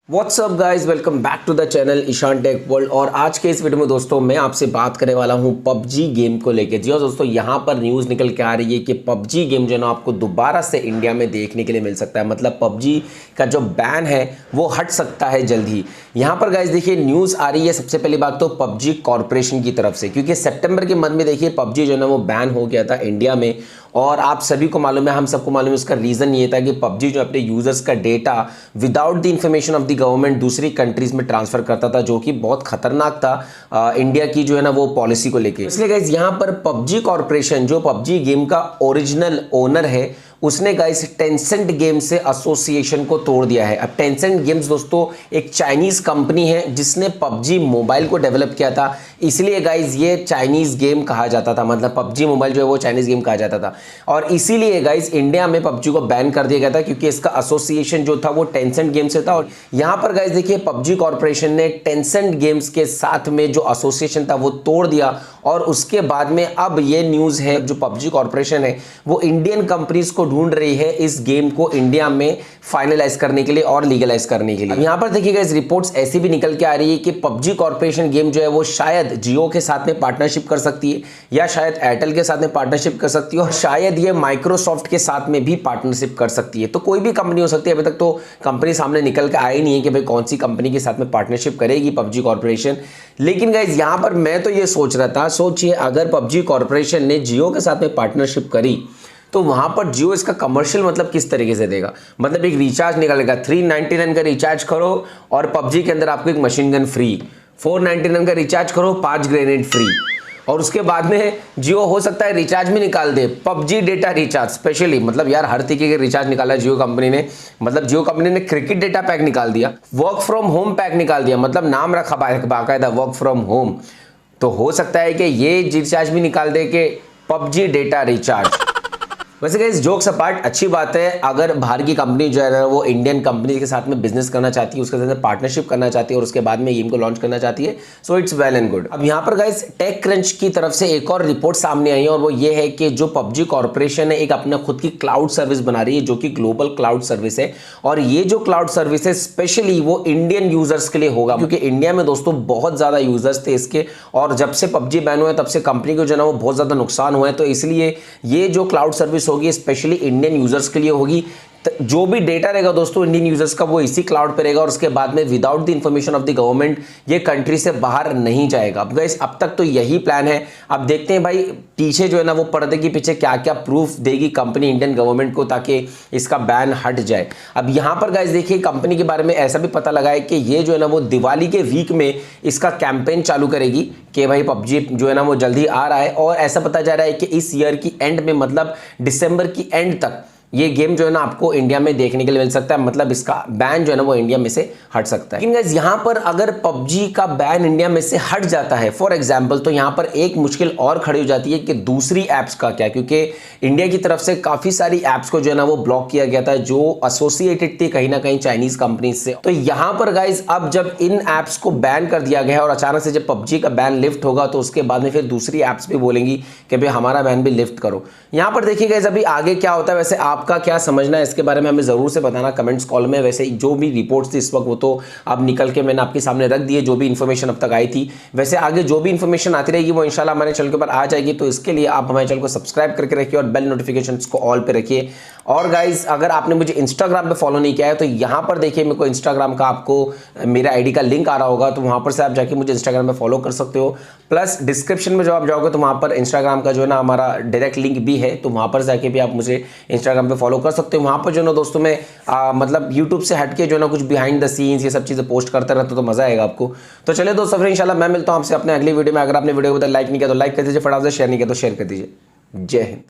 WhatsApp guys, welcome back to the channel Ishan tech world. और आज के इस वीडियो में दोस्तों मैं आपसे बात करने वाला हूं पबजी गेम को लेके। जी हाँ दोस्तों, यहां पर न्यूज़ निकल के आ रही है कि पबजी गेम जो है ना आपको दोबारा से इंडिया में देखने के लिए मिल सकता है। मतलब पबजी का जो बैन है वो हट सकता है जल्द ही। यहाँ पर गाइज देखिए न्यूज़ आ रही है सबसे पहली बात तो पबजी कॉरपोरेशन की तरफ से, क्योंकि सितंबर के मंथ में देखिए पबजी जो है ना वो बैन हो गया था इंडिया में। और आप सभी को मालूम है, हम सबको मालूम है, उसका रीज़न ये था कि पबजी जो अपने यूज़र्स का data without the information of the government दूसरी कंट्रीज़ में ट्रांसफ़र करता था, जो कि बहुत खतरनाक था इंडिया की जो है ना वो पॉलिसी को लेके। इसलिए गाइस यहाँ पर पबजी कॉरपोरेशन जो पबजी गेम का ओरिजिनल ओनर है उसने गाइस टेंसेंट गेम से एसोसिएशन को तोड़ दिया है। अब टेंसेंट गेम्स दोस्तों एक चाइनीज कंपनी है जिसने पबजी मोबाइल को डेवलप किया था, इसलिए गाइस ये चाइनीज गेम कहा जाता था। मतलब पबजी मोबाइल जो है वो चाइनीज गेम कहा जाता था और इसीलिए गाइस इंडिया में पबजी को बैन कर दिया गया था, क्योंकि इसका एसोसिएशन जो था वो टेंसेंट गेम से था। और यहाँ पर गाइस देखिए पबजी कॉरपोरेशन ने टेंसेंट गेम्स के साथ में जो एसोसिएशन था वो तोड़ दिया। और उसके बाद में अब ये न्यूज़ है जो पबजी कॉरपोरेशन है वो इंडियन कंपनीज को ढूंढ रही है इस गेम को इंडिया में फाइनलाइज करने के लिए और लीगलाइज करने के लिए। यहां पर देखिएगा इस रिपोर्ट्स ऐसी भी निकल के आ रही है कि पबजी कॉरपोरेशन गेम जो है वो शायद जियो के साथ में पार्टनरशिप कर सकती है, या शायद एयरटेल के साथ में पार्टनरशिप कर सकती है, और शायद ये माइक्रोसॉफ्ट के साथ में भी पार्टनरशिप कर सकती है। तो कोई भी कंपनी हो सकती है, अभी तक तो कंपनी सामने निकल के आई नहीं है कि भाई कौन सी कंपनी के साथ में पार्टनरशिप करेगी पबजी कॉरपोरेशन। लेकिन गाइज यहां पर मैं तो ये सोच रहा था, सोचिए अगर पबजी कॉरपोरेशन ने जियो के साथ में पार्टनरशिप करी तो वहां पर जियो इसका कमर्शियल मतलब किस तरीके से देगा। मतलब एक रिचार्ज निकलेगा, 399 का रिचार्ज करो और पबजी के अंदर आपको एक मशीन गन फ्री, 499 का रिचार्ज करो 5 ग्रेनेड फ्री। और उसके बाद में जियो हो सकता है रिचार्ज भी निकाल दे, पबजी डेटा रिचार्ज स्पेशली। मतलब यार हर तरीके के रिचार्ज निकाला जियो कंपनी ने। मतलब जियो कंपनी ने क्रिकेट डेटा पैक निकाल दिया, वर्क फ्रॉम होम पैक निकाल दिया, मतलब नाम रखा बाकायदा वर्क फ्रॉम होम। तो हो सकता है कि ये रिचार्ज भी निकाल दे के पबजी डेटा रिचार्ज। वैसे गाइस जोक्स अपार्ट अच्छी बात है अगर बाहर की कंपनी जो है ना वो इंडियन कंपनी के साथ में बिजनेस करना चाहती है, उसके साथ पार्टनरशिप करना चाहती है और उसके बाद में गेम को लॉन्च करना चाहती है, so it's well and good. अब यहाँ पर गाइस टेक क्रंच की तरफ से एक और रिपोर्ट सामने आई है और वो ये है कि जो पबजी कॉरपोरेशन है एक अपना खुद की क्लाउड सर्विस बना रही है जो कि ग्लोबल क्लाउड सर्विस है। और ये जो क्लाउड सर्विस है स्पेशली वो इंडियन यूजर्स के लिए होगा, क्योंकि इंडिया में दोस्तों बहुत ज्यादा यूजर्स थे इसके, और जब से पबजी बैन हुआ है तब से कंपनी को जो है ना वो बहुत ज्यादा नुकसान हुआ है। तो इसलिए ये जो क्लाउड सर्विस होगी स्पेशली इंडियन यूजर्स के लिए होगी। जो भी डेटा रहेगा दोस्तों इंडियन यूजर्स का वो इसी क्लाउड पे रहेगा और उसके बाद में without the information of the government ये कंट्री से बाहर नहीं जाएगा। अब गाइस अब तक तो यही प्लान है। अब देखते हैं भाई पीछे जो है ना वो पर्दे के पीछे क्या क्या प्रूफ देगी कंपनी इंडियन गवर्नमेंट को ताकि इसका बैन हट जाए। अब यहां पर गाइस देखिए कंपनी के बारे में ऐसा भी पता लगा है कि ये जो है ना वो दिवाली के वीक में इसका कैंपेन चालू करेगी कि भाई पबजी जो है ना वो जल्दी आ रहा है। और ऐसा पता जा रहा है कि इस ईयर की एंड में मतलब दिसंबर की एंड तक ये गेम जो है ना आपको इंडिया में देखने के लिए मिल सकता है। मतलब इसका बैन जो है ना वो इंडिया में से हट सकता है। लेकिन गाइस यहाँ पर अगर पबजी का बैन इंडिया में से हट जाता है फॉर एग्जांपल, तो यहाँ पर एक मुश्किल और खड़ी हो जाती है कि दूसरी ऐप्स का क्या, क्योंकि इंडिया की तरफ से काफी सारी ऐप्स को जो है ना वो ब्लॉक किया गया था जो एसोसिएटेड थी कहीं ना कहीं चाइनीज कंपनी से। तो यहाँ पर गाइज अब जब इन ऐप्स को बैन कर दिया गया है और अचानक से जब पबजी का बैन लिफ्ट होगा तो उसके बाद में फिर दूसरी ऐप्स भी बोलेंगी कि भाई हमारा बैन भी लिफ्ट करो। यहाँ पर देखिए गाइज अभी आगे क्या होता है। वैसे आपका क्या समझना है इसके बारे में हमें जरूर से बताना कमेंट्स कॉल में। वैसे जो भी रिपोर्ट्स थी इस वक्त वो तो अब निकल के मैंने आपके सामने रख दी है, जो भी इंफॉर्मेशन अब तक आई थी। वैसे आगे जो भी इंफॉर्मेशन आती रहेगी वो इंशाल्लाह हमारे चैनल के ऊपर आ जाएगी। तो इसके लिए आप हमारे चैनल को सब्सक्राइब करके रखिए और बेल नोटिफिकेशंस को ऑल पे रखिए। और गाइज अगर आपने मुझे इंस्टाग्राम पे फॉलो नहीं किया है तो यहाँ पर देखिए मेरे को इंस्टाग्राम का आपको मेरा आईडी का लिंक आ रहा होगा, तो वहाँ पर से आप जाके मुझे इंस्टाग्राम पे फॉलो कर सकते हो। प्लस डिस्क्रिप्शन में जब आप जाओगे तो वहाँ पर इंस्टाग्राम का जो है ना हमारा डायरेक्ट लिंक भी है, तो वहाँ पर जाके भी आप मुझे इंस्टाग्राम पे फॉलो कर सकते हो। वहाँ पर जो है ना दोस्तों मैं मतलब यूट्यूब से हटके जो है ना कुछ बिहाइंड द सीन्स ये सब चीज़ें पोस्ट करते रहते तो मजा आएगा आपको। तो चलिए दोस्तों फिर इंशाल्लाह मैं मिलता हूँ आपसे अपने अगली वीडियो में। अगर आपने वीडियो को लाइक नहीं किया तो लाइक कर दीजिए, फटाफट से शेयर नहीं किया तो शेयर कर दीजिए। जय हिंद।